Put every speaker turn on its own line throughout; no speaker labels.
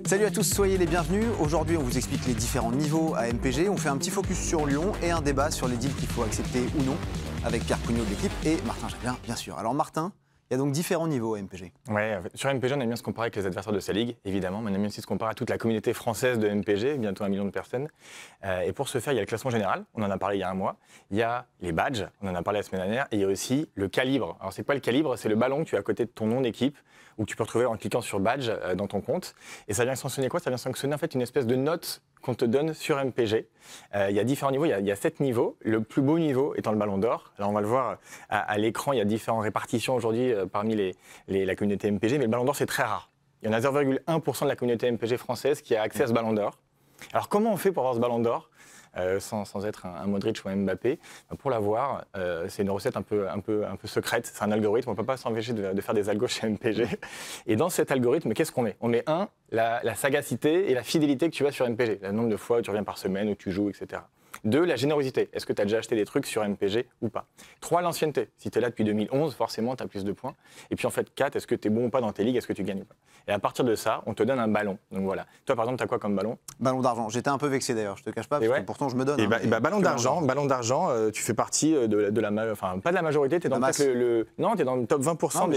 Salut à tous, soyez les bienvenus. Aujourd'hui, on vous explique les différents niveaux à MPG. On fait un petit focus sur Lyon et un débat sur les deals qu'il faut accepter ou non avec Pierre Prugnot de l'équipe et Martin Javien, bien sûr. Alors Martin, il y a donc différents niveaux à MPG.
Ouais, sur MPG, on aime bien se comparer avec les adversaires de sa ligue, évidemment, mais on aime bien aussi se comparer à toute la communauté française de MPG, bientôt 1 million de personnes. Et pour ce faire, il y a le classement général, on en a parlé il y a un mois. Il y a les badges, on en a parlé la semaine dernière, et il y a aussi le calibre. Alors c'est quoi le calibre? C'est le ballon que tu as à côté de ton nom d'équipe, ou que tu peux retrouver en cliquant sur badge dans ton compte. Et ça vient sanctionner quoi? Ça vient sanctionner en fait une espèce de note qu'on te donne sur MPG. Il y a différents niveaux, il y a 7 niveaux. Le plus beau niveau étant le ballon d'or. Alors on va le voir à l'écran, il y a différentes répartitions aujourd'hui parmi la communauté MPG, mais le ballon d'or c'est très rare. Il y en a 0,1% de la communauté MPG française qui a accès à ce ballon d'or. Alors comment on fait pour avoir ce ballon d'or sans être un Modric ou un Mbappé? Pour l'avoir, c'est une recette un peu secrète, c'est un algorithme, on ne peut pas s'empêcher de faire des algos chez MPG. Et dans cet algorithme, qu'est-ce qu'on met? On met la sagacité et la fidélité que tu as sur MPG, le nombre de fois où tu reviens par semaine, où tu joues, etc. 2, la générosité. Est-ce que tu as déjà acheté des trucs sur MPG ou pas? 3, l'ancienneté. Si tu es là depuis 2011, forcément, tu as plus de points. Et puis en fait, 4, est-ce que tu es bon ou pas dans tes ligues? Est-ce que tu gagnes ou pas? Et à partir de ça, on te donne un ballon. Donc voilà. Toi, par exemple, tu as quoi comme ballon?
Ballon d'argent. J'étais un peu vexé d'ailleurs, je te cache pas, parce que pourtant je me donne.
Ballon d'argent, tu fais partie de la enfin pas de la majorité, tu es dans non, tu es dans le top 20%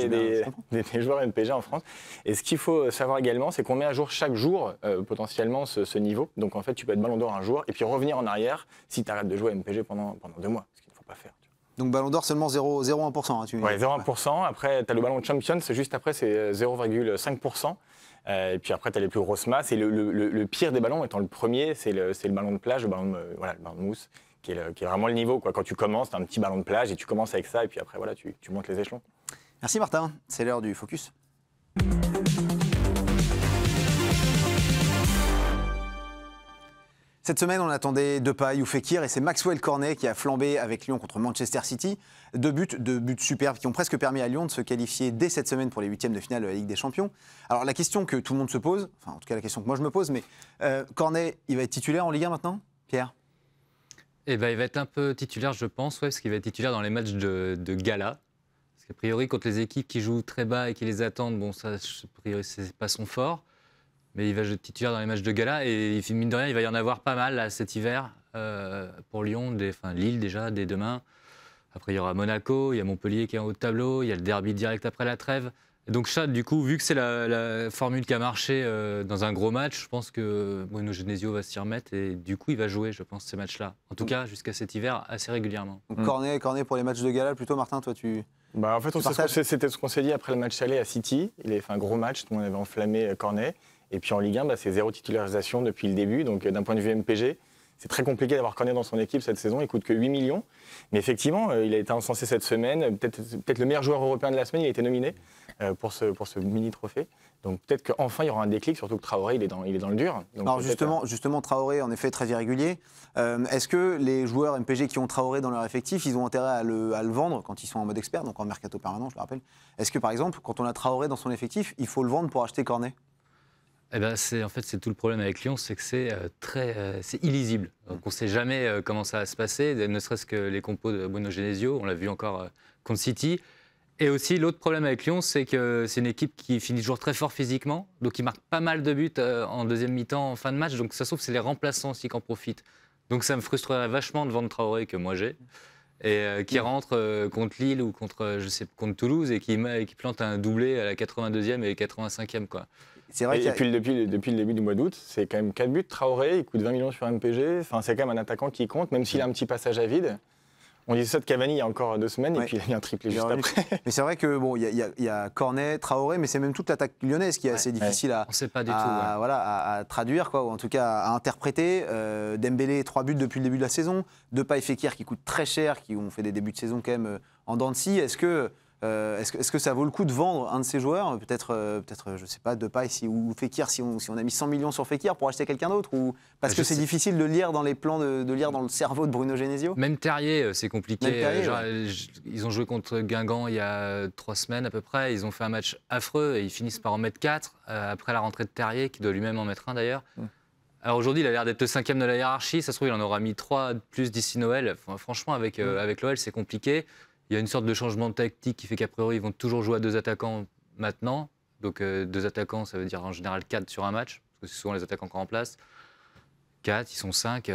des joueurs MPG en France. Et ce qu'il faut savoir également, c'est qu'on met à jour chaque jour potentiellement ce niveau. Donc en fait, tu peux être ballon d'or un jour et puis revenir en arrière si tu arrêtes de jouer à MPG pendant 2 mois, ce qu'il ne faut pas faire.
Donc ballon d'or seulement 0,1%. Hein,
ouais, 0,1%. Après, tu as le ballon de champion, juste après, c'est 0,5%. Et puis après, tu as les plus grosses masses. Et le pire des ballons, étant le premier, c'est le ballon de plage, le ballon de mousse, qui est vraiment le niveau, quoi. Quand tu commences, tu as un petit ballon de plage et tu commences avec ça. Et puis après, voilà, tu montes les échelons.
Merci Martin, c'est l'heure du focus. Cette semaine, on attendait Depay ou Fekir et c'est Maxwell Cornet qui a flambé avec Lyon contre Manchester City. Deux buts superbes qui ont presque permis à Lyon de se qualifier dès cette semaine pour les 8e de finale de la Ligue des Champions. Alors la question que tout le monde se pose, enfin en tout cas la question que moi je me pose, mais Cornet, il va être titulaire en Ligue 1 maintenant, Pierre?
Eh ben, il va être un peu titulaire, je pense, parce qu'il va être titulaire dans les matchs de gala. Parce qu'a priori, contre les équipes qui jouent très bas et qui les attendent, bon, ça, a priori, c'est pas son fort. Mais il va être titulaire dans les matchs de gala et mine de rien, il va y en avoir pas mal là, cet hiver pour Lyon, Lille déjà, dès demain. Après, il y aura Monaco, il y a Montpellier qui est en haut de tableau, il y a le derby direct après la trêve. Et donc, du coup, vu que c'est la formule qui a marché dans un gros match, je pense que Bruno Genesio va s'y remettre et du coup, il va jouer, je pense, ces matchs-là. En tout cas, jusqu'à cet hiver, assez régulièrement.
Donc, Cornet pour les matchs de gala, plutôt, Martin, toi, tu...
En fait, c'était ce qu'on s'est dit après le match aller à City. Il avait fait un gros match, tout le monde avait enflammé Cornet. Et puis en Ligue 1, c'est 0 titularisation depuis le début. Donc d'un point de vue MPG, c'est très compliqué d'avoir Cornet dans son équipe cette saison. Il coûte que 8 millions. Mais effectivement, il a été encensé cette semaine. Peut-être le meilleur joueur européen de la semaine. Il a été nominé pour ce mini-trophée. Donc peut-être qu'enfin, il y aura un déclic, surtout que Traoré, il est dans le dur. Donc,
alors justement, Traoré, en effet, très irrégulier. Est-ce que les joueurs MPG qui ont Traoré dans leur effectif, ils ont intérêt à le vendre quand ils sont en mode expert, donc en mercato permanent, je le rappelle? Est-ce que, par exemple, quand on a Traoré dans son effectif, il faut le vendre pour acheter Cornet?
Eh ben, c'est tout le problème avec Lyon, c'est que c'est illisible. Donc on ne sait jamais comment ça va se passer, ne serait-ce que les compos de Bruno Genesio, on l'a vu encore contre City. Et aussi, l'autre problème avec Lyon, c'est que c'est une équipe qui finit toujours très fort physiquement, donc ils marquent pas mal de buts en deuxième mi-temps, en fin de match, donc ça se trouve c'est les remplaçants aussi qui en profitent. Donc ça me frustrerait vachement de vendre Traoré, que moi j'ai, et qui rentre contre Lille ou contre Toulouse et qui plante un doublé à la 82e et 85e, quoi.
Et puis depuis le début du mois d'août, c'est quand même 4 buts. Traoré, il coûte 20 millions sur MPG. Enfin, c'est quand même un attaquant qui compte, même s'il a un petit passage à vide. On disait ça de Cavani il y a encore 2 semaines, et puis il a mis un triplé juste après.
Mais c'est vrai que bon, il y a Cornet, Traoré, mais c'est même toute l'attaque lyonnaise qui est assez difficile à traduire, quoi, ou en tout cas à interpréter. Dembélé, 3 buts depuis le début de la saison. Depay et Fekir qui coûtent très cher, qui ont fait des débuts de saison quand même en dents de scie. Est-ce que ça vaut le coup de vendre un de ces joueurs? Peut-être, je ne sais pas, Depay ou Fekir, si on a mis 100 millions sur Fekir pour acheter quelqu'un d'autre, ou parce que c'est difficile de lire dans les plans, de lire dans le cerveau de Bruno Genesio?
Même Terrier, c'est compliqué. Ils ont joué contre Guingamp il y a 3 semaines à peu près. Ils ont fait un match affreux et ils finissent par en mettre 4 après la rentrée de Terrier, qui doit lui-même en mettre un d'ailleurs. Alors aujourd'hui, il a l'air d'être le 5e de la hiérarchie. Ça se trouve, il en aura mis 3 de plus d'ici Noël. Enfin, franchement, avec l'OL, c'est compliqué. Il y a une sorte de changement de tactique qui fait qu'a priori, ils vont toujours jouer à 2 attaquants maintenant. Donc 2 attaquants, ça veut dire en général 4 sur un match. que c'est souvent les attaquants encore en place. 4, ils sont 5.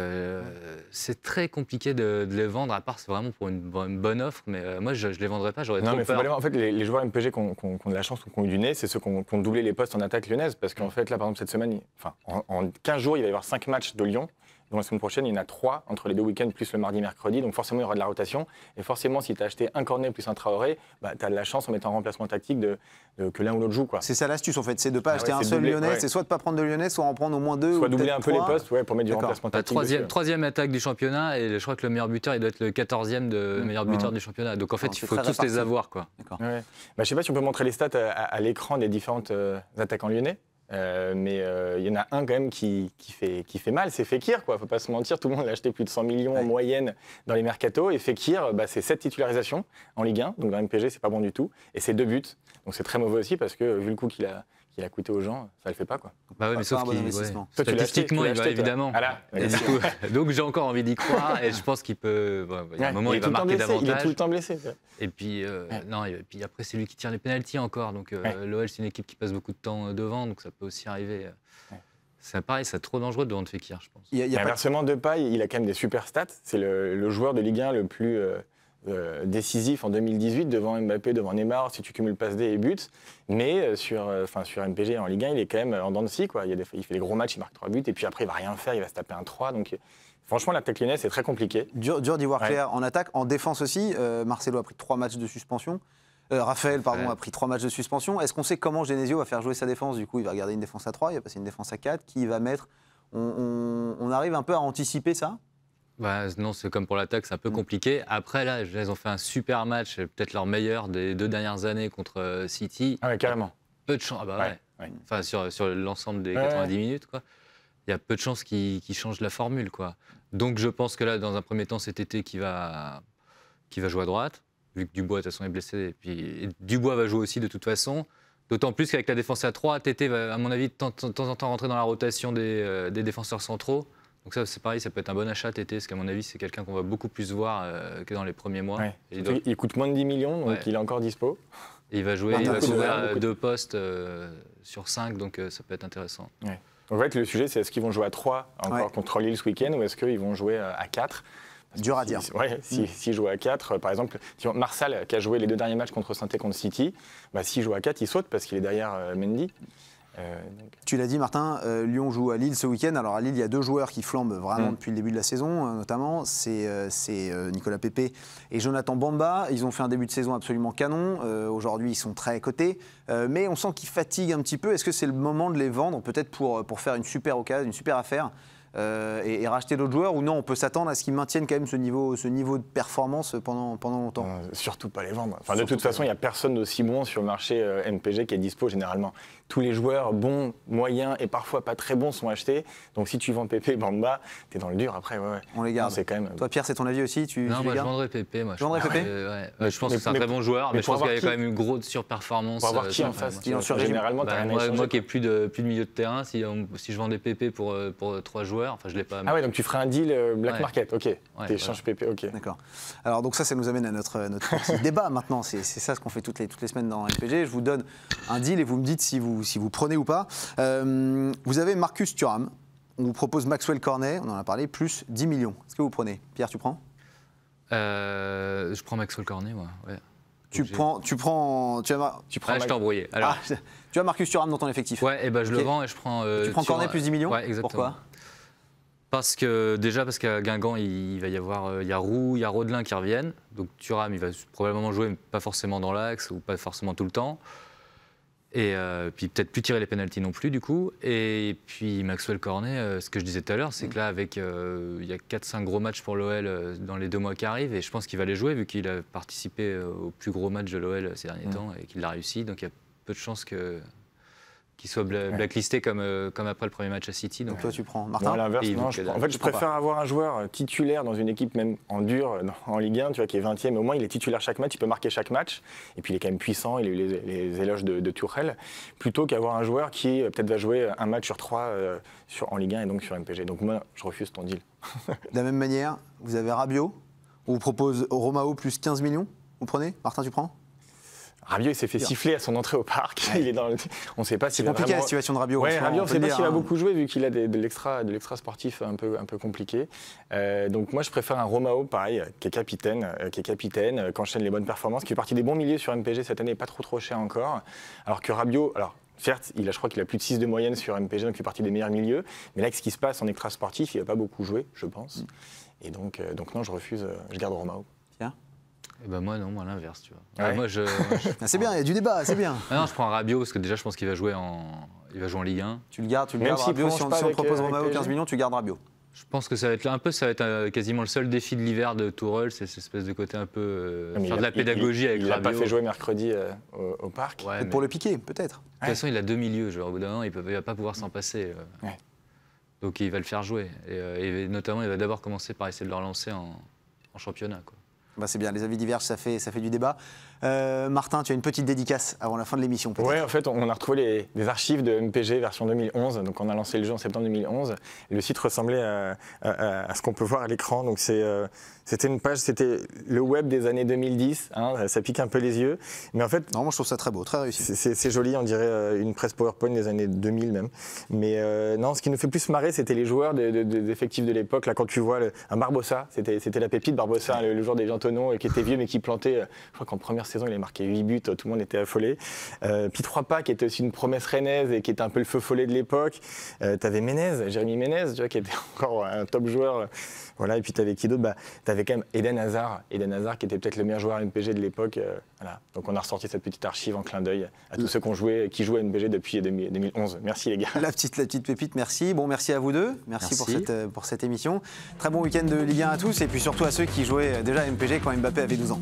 C'est très compliqué de les vendre, à part c'est vraiment pour une bonne offre. Mais moi, je ne les vendrais pas, j'aurais trop peur.
En fait, les joueurs MPG qui ont de la chance ou qui ont eu du nez, c'est ceux qui ont doublé les postes en attaque lyonnaise. Parce qu'en fait, là, par exemple, cette semaine, en 15 jours, il va y avoir 5 matchs de Lyon. Donc la semaine prochaine, il y en a 3 entre les 2 week-ends, plus le mardi, mercredi. Donc forcément, il y aura de la rotation. Et forcément, si tu as acheté un Cornet plus un Traoré, tu as de la chance en mettant en remplacement tactique que l'un ou l'autre joue.
C'est ça l'astuce, en fait. C'est de ne pas acheter un seul Lyonnais. C'est soit de ne pas prendre de Lyonnais, soit en prendre au moins 2.
Soit doubler un peu les postes pour mettre du remplacement tactique.
Troisième attaque du championnat. Et je crois que le meilleur buteur, il doit être le 14e meilleur buteur du championnat. Donc en fait, il faut tous les avoir.
Je ne sais pas si on peut montrer les stats à l'écran des différentes attaquants lyonnais. Mais il y en a un quand même qui fait mal, c'est Fekir, quoi. Faut pas se mentir, tout le monde l'a acheté plus de 100 millions en moyenne dans les mercatos. Et Fekir, c'est 7 titularisations en Ligue 1, donc dans MPG c'est pas bon du tout. Et c'est 2 buts, donc c'est très mauvais aussi parce que vu le coup qu'il a coûté aux gens, ça le fait pas, quoi.
Bah ouais, mais sauf qu'il statistiquement, il va évidemment.
Voilà.
Donc j'ai encore envie d'y croire et je pense qu'il peut. Il y a un moment, il va marquer davantage.
Il est tout le temps blessé.
Et puis non, et puis après c'est lui qui tire les pénaltys encore. Donc l'OL c'est une équipe qui passe beaucoup de temps devant, donc ça peut aussi arriver. C'est pareil, c'est trop dangereux devant Fekir, je pense.
Inversement, Depay, il a quand même des super stats. C'est le joueur de Ligue 1 le plus décisif en 2018 devant Mbappé, devant Neymar, si tu cumules passe D et buts. Mais sur MPG en Ligue 1, il est quand même en dents de scie, quoi. Il fait des gros matchs, il marque 3 buts, et puis après, il va rien faire, il va se taper un 3. Donc, franchement, l'attaque lyonnaise, c'est très compliqué.
Dur d'y voir clair en attaque. En défense aussi, Marcelo a pris 3 matchs de suspension. Raphaël, a pris 3 matchs de suspension. Est-ce qu'on sait comment Genesio va faire jouer sa défense? Du coup, il va regarder une défense à 3, il va passer une défense à 4, qui va mettre... On arrive un peu à anticiper ça?
Non, c'est comme pour l'attaque, c'est un peu compliqué. Après, là, ils ont fait un super match, peut-être leur meilleur des 2 dernières années contre City.
Ah ouais, carrément.
Peu de chance. Enfin, sur l'ensemble des 90 minutes, quoi. Il y a peu de chances qu'ils changent la formule, quoi. Donc, je pense que là, dans un premier temps, cet été, qui va jouer à droite, vu que Dubois, de toute façon, est blessé. Et puis, Dubois va jouer aussi, de toute façon. D'autant plus qu'avec la défense à 3, Tété va, à mon avis, de temps en temps rentrer dans la rotation des défenseurs centraux. Donc ça, c'est pareil, ça peut être un bon achat, Tété, parce qu'à mon avis, c'est quelqu'un qu'on va beaucoup plus voir que dans les premiers mois.
Ouais. Il coûte moins de 10 millions, donc il est encore dispo.
Et il va couvrir 2 postes sur 5, donc ça peut être intéressant.
Ouais. En fait, le sujet, c'est est-ce qu'ils vont jouer à 3 encore contre Lille ce week-end, ou est-ce qu'ils vont jouer à 4 ?
Dur à dire.
S'ils jouent à 4, par exemple, Marsal, qui a joué les 2 derniers matchs contre Saint-Étienne, contre City, s'il joue à 4, il saute parce qu'il est derrière Mendy.
Tu l'as dit, Martin, Lyon joue à Lille ce week-end. Alors à Lille, il y a 2 joueurs qui flambent vraiment depuis le début de la saison, notamment. C'est Nicolas Pepe et Jonathan Bamba. Ils ont fait un début de saison absolument canon. Aujourd'hui, ils sont très cotés. Mais on sent qu'ils fatiguent un petit peu. Est-ce que c'est le moment de les vendre, peut-être pour faire une super occasion, une super affaire et racheter d'autres joueurs, ou non, on peut s'attendre à ce qu'ils maintiennent quand même ce niveau de performance pendant longtemps?
Surtout pas les vendre. De toute façon, il n'y a personne d'aussi bon sur le marché MPG qui est dispo généralement. Tous les joueurs bons, moyens et parfois pas très bons sont achetés. Donc si tu vends Pépé et Bamba, t'es dans le dur après.
On les garde.
Non, quand même...
Toi, Pierre, c'est ton avis aussi?
Non, moi je vendrais Pépé.
Tu vendrais Pépé?
Je pense que c'est un très bon joueur, mais je pense qu'il y avait quand même une grosse surperformance.
Pour avoir qui en face?
Généralement,
moi qui ai plus de milieu de terrain, si je vendais Pépé pour 3 joueurs, enfin je l'ai pas.
Ah ouais, donc tu ferais un deal Black Market, ok. Tu échanges Pépé, ok.
D'accord. Alors donc ça nous amène à notre petit débat maintenant. C'est ça ce qu'on fait toutes les semaines dans MPG. Je vous donne un deal et vous me dites si vous prenez ou pas. Vous avez Marcus Thuram. On vous propose Maxwell Cornet, on en a parlé, plus 10 millions. Est-ce que vous prenez? Pierre, tu prends?
Je prends Maxwell Cornet, ouais.
Tu prends.
Je t'ai embrouillé. Alors.
Tu as Marcus Thuram dans ton effectif?
Ouais, et je le vends et je prends.
Tu prends Cornet plus 10 millions?
Ouais, exactement.
Pourquoi?
Parce qu'à Guingamp, il va y avoir, il y a Roux, il y a Rodelin qui reviennent. Donc Thuram, il va probablement jouer, mais pas forcément dans l'axe ou pas forcément tout le temps. Et puis peut-être plus tirer les pénaltys non plus du coup. Et puis Maxwell Cornet, ce que je disais tout à l'heure, c'est que là avec il y a 4-5 gros matchs pour l'OL dans les 2 mois qui arrivent, et je pense qu'il va les jouer vu qu'il a participé au plus gros match de l'OL ces derniers temps et qu'il l'a réussi. Donc il y a peu de chances qu'il soit blacklisté comme après le premier match à City. Donc
toi tu prends Martin?
À l'inverse, non, je préfère avoir un joueur titulaire dans une équipe même en dur, en Ligue 1, tu vois, qui est 20e, au moins il est titulaire chaque match, il peut marquer chaque match, et puis il est quand même puissant, il a eu les éloges de Tuchel, plutôt qu'avoir un joueur qui peut-être va jouer un match sur 3 en Ligue 1 et donc sur MPG. Donc moi, je refuse ton deal.
De la même manière, vous avez Rabiot, on vous propose Romao plus 15 millions, vous prenez? Martin, tu prends?
Rabiot, il s'est fait siffler à son entrée au parc. Ouais. Il est dans on ne sait pas si
c'est compliqué la situation de Rabiot.
Ouais, Rabiot, on ne sait pas s'il va beaucoup jouer vu qu'il a de l'extra sportif un peu compliqué. Donc moi, je préfère un Romao, pareil, qui est capitaine, qui enchaîne les bonnes performances, qui est parti des bons milieux sur MPG cette année, pas trop cher encore. Alors que Rabiot, certes, je crois qu'il a plus de 6 de moyenne sur MPG, donc il fait partie des meilleurs milieux. Mais là, avec ce qui se passe en extra sportif, il ne va pas beaucoup jouer, je pense. Et donc non, je refuse, je garde Romao.
Tiens.
Et ben moi l'inverse, tu vois. Ouais. Moi
c'est bien, il y a du débat, c'est bien.
Non, je prends Rabiot parce que déjà je pense qu'il va jouer en Ligue 1.
Tu le gardes Rabiot, si on propose Romao 15 millions, tu gardes Rabiot.
Je pense que ça va être quasiment le seul défi de l'hiver de Tourelle, c'est cette espèce de côté un peu faire de la pédagogie avec Rabiot.
Il l'a pas fait jouer mercredi au parc.
Ouais, pour le piquer, peut-être.
De toute façon, il a 2 milieux, au bout d'un moment, il va pas pouvoir s'en passer. Donc il va le faire jouer. Et notamment, il va d'abord commencer par essayer de le relancer en championnat, quoi.
Bah c'est bien, les avis divergent, ça fait du débat. Martin, tu as une petite dédicace avant la fin de l'émission, peut-être.
Oui, en fait, on a retrouvé les archives de MPG version 2011. Donc, on a lancé le jeu en septembre 2011. Et le site ressemblait à ce qu'on peut voir à l'écran. Donc, c'était une page, c'était le web des années 2010. Ça pique un peu les yeux. Mais en fait,
non, moi, je trouve ça très beau, très réussi.
C'est joli, on dirait une presse PowerPoint des années 2000 même. Mais non, ce qui nous fait plus marrer, c'était les joueurs des effectifs de l'époque. Là, quand tu vois un Barbossa, c'était la pépite Barbossa, le joueur des Jantonneaux, qui était vieux mais qui plantait. Je crois qu'en première saison, il a marqué 8 buts, tout le monde était affolé. Puis 3 qui était aussi une promesse rennaise et qui était un peu le feu follet de l'époque. T'avais Jérémy Ménez, tu vois, qui était encore un top joueur. Voilà, et puis t'avais qui d'autre? T'avais quand même Eden Hazard qui était peut-être le meilleur joueur MPG de l'époque. Voilà. Donc on a ressorti cette petite archive en clin d'œil à tous ceux qui jouent à MPG depuis 2011. Merci les gars.
La petite pépite, merci. Bon, merci à vous deux. Merci. Pour cette émission. Très bon week-end de Ligue 1 à tous et puis surtout à ceux qui jouaient déjà à MPG quand Mbappé avait 12 ans.